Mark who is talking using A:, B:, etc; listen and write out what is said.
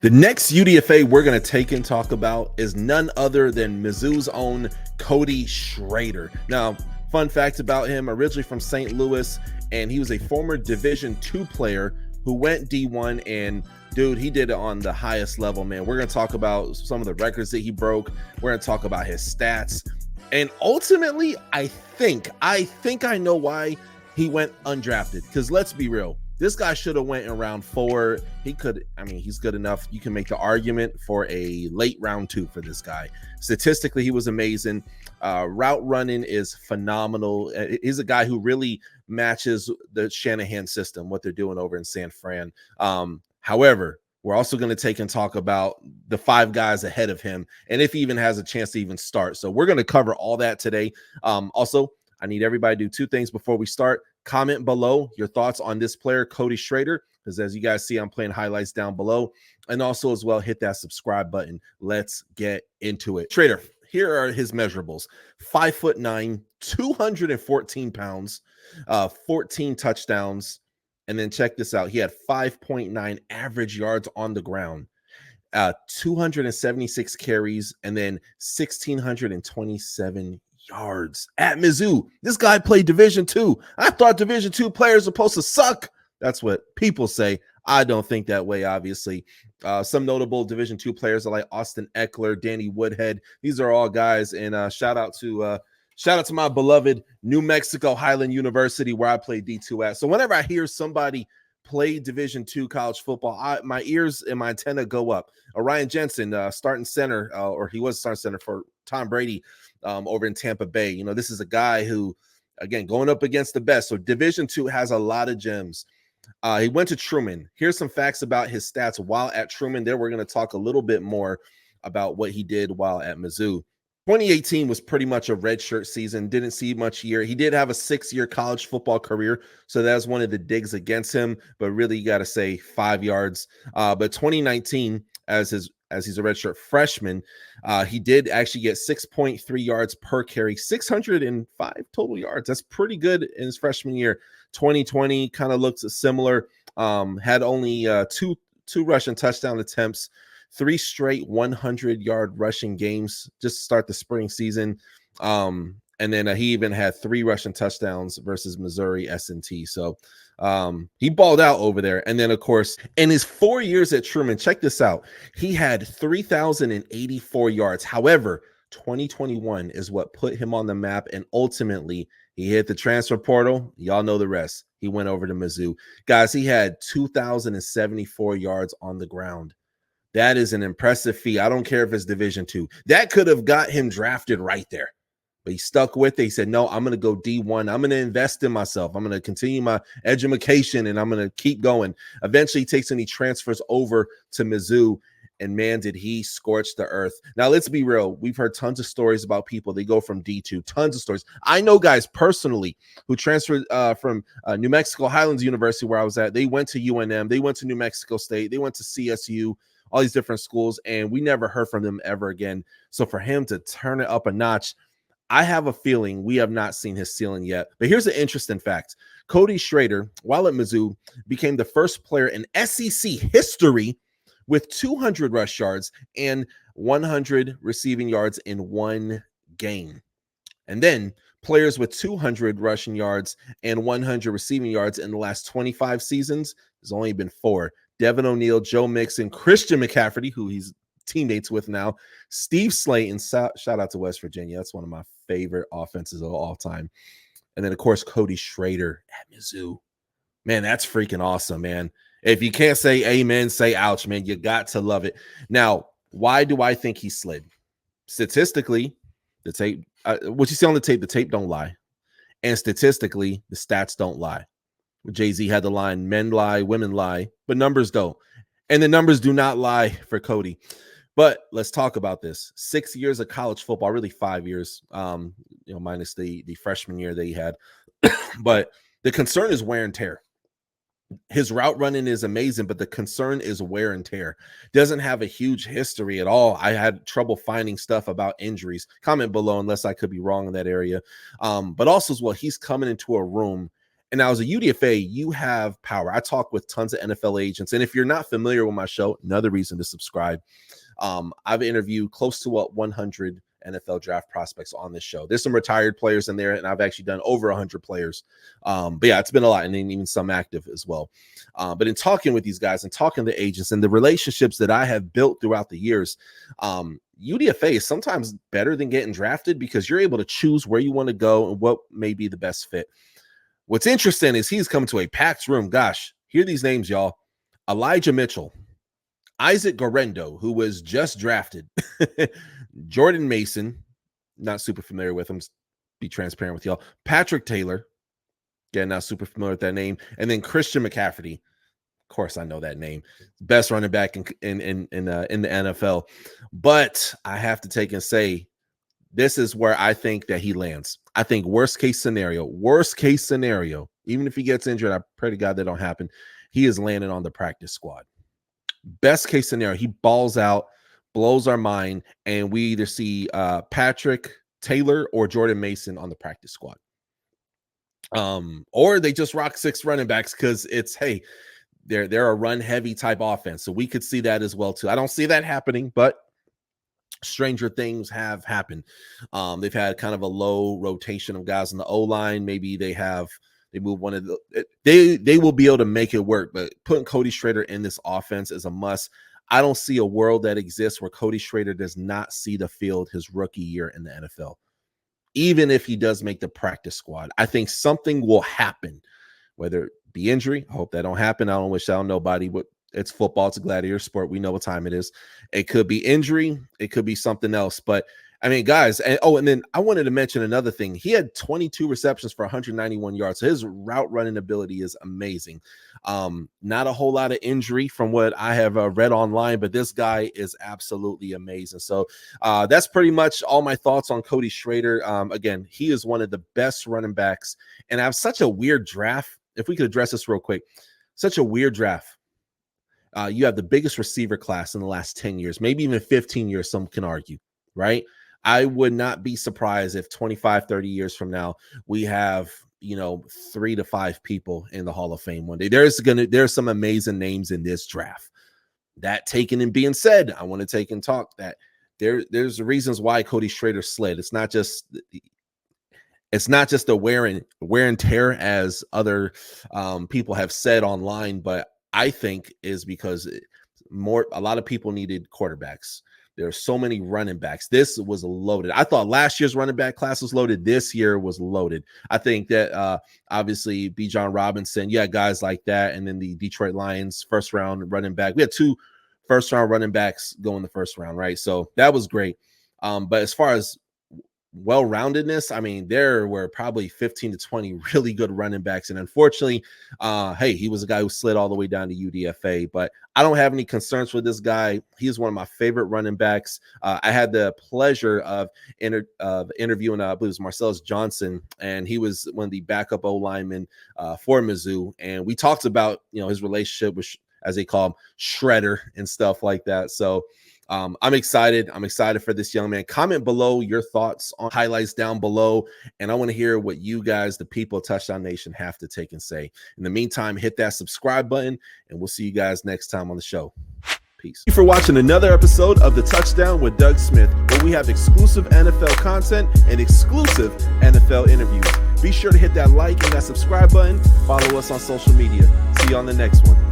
A: The next UDFA we're going to take and talk about is none other than Mizzou's own Cody Schrader. Now, fun fact about him, originally from St. Louis, and he was a former Division II player who went D1, and dude, he did it on the highest level, man. We're going to talk about some of the records that he broke. We're going to talk about his stats. And ultimately, I think I know why he went undrafted, because let's be real. This guy should have went in round 4. He could, I mean, he's good enough. You can make the argument for a late round 2 for this guy. Statistically, he was amazing. Route running is phenomenal. He's a guy who really matches the Shanahan system, what they're doing over in San Fran. However, we're also going to take and talk about the 5 guys ahead of him, and if he even has a chance to even start. So we're going to cover all that today. Also, I need everybody to do 2 things before we start. Comment below your thoughts on this player, Cody Schrader, because as you guys see, I'm playing highlights down below. And also as well, hit that subscribe button. Let's get into it. Schrader, here are his measurables. 5'9", 214 pounds, 14 touchdowns. And then check this out. He had 5.9 average yards on the ground, 276 carries, and then 1,627 yards at Mizzou. This guy played Division II. I thought Division II players are supposed to suck. That's what people say. I don't think that way, obviously. Some notable Division II players are like Austin Eckler, Danny Woodhead. These are all guys. And shout out to my beloved New Mexico Highland University, where I played D2 at. So whenever I hear somebody play Division II college football, my ears and my antenna go up. Ryan Jensen, starting center, or he was starting center for Tom Brady over in Tampa Bay. You know, this is a guy who, again, going up against the best. So Division II has a lot of gems. He went to Truman. Here's some facts about his stats while at Truman. There, we're going to talk a little bit more about what he did while at Mizzou. 2018 was pretty much a redshirt season. Didn't see much year. He did have a 6-year college football career, so that's one of the digs against him. But really, you got to say 5 yards. But 2019, as he's a redshirt freshman, he did actually get 6.3 yards per carry, 605 total yards. That's pretty good in his freshman year. 2020 kind of looks similar. Had only two rushing touchdown attempts, 3 straight 100-yard rushing games just to start the spring season. And then he even had 3 rushing touchdowns versus Missouri S&T. So he balled out over there. And then, of course, in his 4 years at Truman, check this out. He had 3,084 yards. However, 2021 is what put him on the map. And ultimately, he hit the transfer portal. Y'all know the rest. He went over to Mizzou. Guys, he had 2,074 yards on the ground. That is an impressive feat. I don't care if it's Division II. That could have got him drafted right there. But he stuck with it. He said, no, I'm going to go D1. I'm going to invest in myself. I'm going to continue my education, and I'm going to keep going. Eventually, he takes and he transfers over to Mizzou, and man, did he scorch the earth. Now, let's be real. We've heard tons of stories about people. They go from D2, tons of stories. I know guys personally who transferred from New Mexico Highlands University, where I was at. They went to UNM. They went to New Mexico State. They went to CSU. All these different schools, and we never heard from them ever again. So for him to turn it up a notch, I have a feeling we have not seen his ceiling yet. But here's an interesting fact. Cody Schrader, while at Mizzou, became the first player in SEC history with 200 rush yards and 100 receiving yards in one game. And then players with 200 rushing yards and 100 receiving yards in the last 25 seasons, there's only been 4. Devin O'Neal, Joe Mixon, Christian McCaffrey, who he's teammates with now, Steve Slayton, shout out to West Virginia. That's one of my favorite offenses of all time. And then, of course, Cody Schrader at Mizzou. Man, that's freaking awesome, man. If you can't say amen, say ouch, man. You got to love it. Now, why do I think he slid? Statistically, the tape, what you see on the tape don't lie. And statistically, the stats don't lie. Jay-Z had the line, men lie, women lie, but numbers don't. And the numbers do not lie for Cody. But let's talk about this. 6 years of college football, really 5 years, minus the freshman year that he had. But the concern is wear and tear. His route running is amazing, but the concern is wear and tear. Doesn't have a huge history at all. I had trouble finding stuff about injuries. Comment below unless I could be wrong in that area. But also as well, he's coming into a room And now as a UDFA, you have power. I talk with tons of NFL agents. And if you're not familiar with my show, another reason to subscribe. I've interviewed close to 100 NFL draft prospects on this show. There's some retired players in there, and I've actually done over 100 players. But yeah, it's been a lot, and then even some active as well. But in talking with these guys and talking to agents and the relationships that I have built throughout the years, UDFA is sometimes better than getting drafted because you're able to choose where you want to go and what may be the best fit. What's interesting is he's coming to a packed room. Gosh, hear these names, y'all. Elijah Mitchell, Isaac Guerrero, who was just drafted, Jordan Mason, not super familiar with him, be transparent with y'all, Patrick Taylor, again, not super familiar with that name, and then Christian McCaffrey. Of course, I know that name, best running back in the NFL. But I have to take and say, this is where I think that he lands. I think worst case scenario, even if he gets injured, I pray to God that don't happen, he is landing on the practice squad. Best case scenario, he balls out, blows our mind, and we either see Patrick Taylor or Jordan Mason on the practice squad. Or they just rock 6 running backs because it's, hey, they're a run-heavy type offense. So we could see that as well, too. I don't see that happening, but stranger things have happened. They've had kind of a low rotation of guys in the O-line. Maybe they move one of they will be able to make it work, but putting Cody Schrader in this offense is a must. I don't see a world that exists where Cody Schrader does not see the field his rookie year in the NFL. Even if he does make the practice squad, I think something will happen, whether it be injury. I hope that don't happen. I don't wish that on nobody, but it's football. It's a gladiator sport. We know what time it is. It could be injury. It could be something else. But I mean, guys, and then I wanted to mention another thing. He had 22 receptions for 191 yards. So his route running ability is amazing. Not a whole lot of injury from what I have read online, but this guy is absolutely amazing. So that's pretty much all my thoughts on Cody Schrader. Again, he is one of the best running backs. And I have such a weird draft. If we could address this real quick, such a weird draft. You have the biggest receiver class in the last 10 years, maybe even 15 years, some can argue, right? I would not be surprised if 25, 30 years from now, we have, 3 to 5 people in the Hall of Fame one day. There's some amazing names in this draft. That taken and being said, I want to take and talk that there's reasons why Cody Schrader slid. It's not just the wear and tear as other people have said online, but I think is because a lot of people needed quarterbacks. There are so many running backs. This was loaded. I thought last year's running back class was loaded. This year was loaded. I think that obviously Bijan Robinson, you had guys like that. And then the Detroit Lions first round running back. We had 2 first round running backs go in the first round, right? So that was great. But as far as well-roundedness, I mean, there were probably 15 to 20 really good running backs. And unfortunately, hey, he was a guy who slid all the way down to UDFA, but I don't have any concerns with this guy. He's one of my favorite running backs. I had the pleasure of interviewing, I believe it was Marcellus Johnson, and he was one of the backup O-linemen for MIZZOU. And we talked about, his relationship with, as they call him, Shredder and stuff like that. So I'm excited. I'm excited for this young man. Comment below your thoughts on highlights down below. And I want to hear what you guys, the people of Touchdown Nation, have to take and say. In the meantime, hit that subscribe button, and we'll see you guys next time on the show. Peace. Thank you for watching another episode of The Touchdown with Doug Smith, where we have exclusive NFL content and exclusive NFL interviews. Be sure to hit that like and that subscribe button. Follow us on social media. See you on the next one.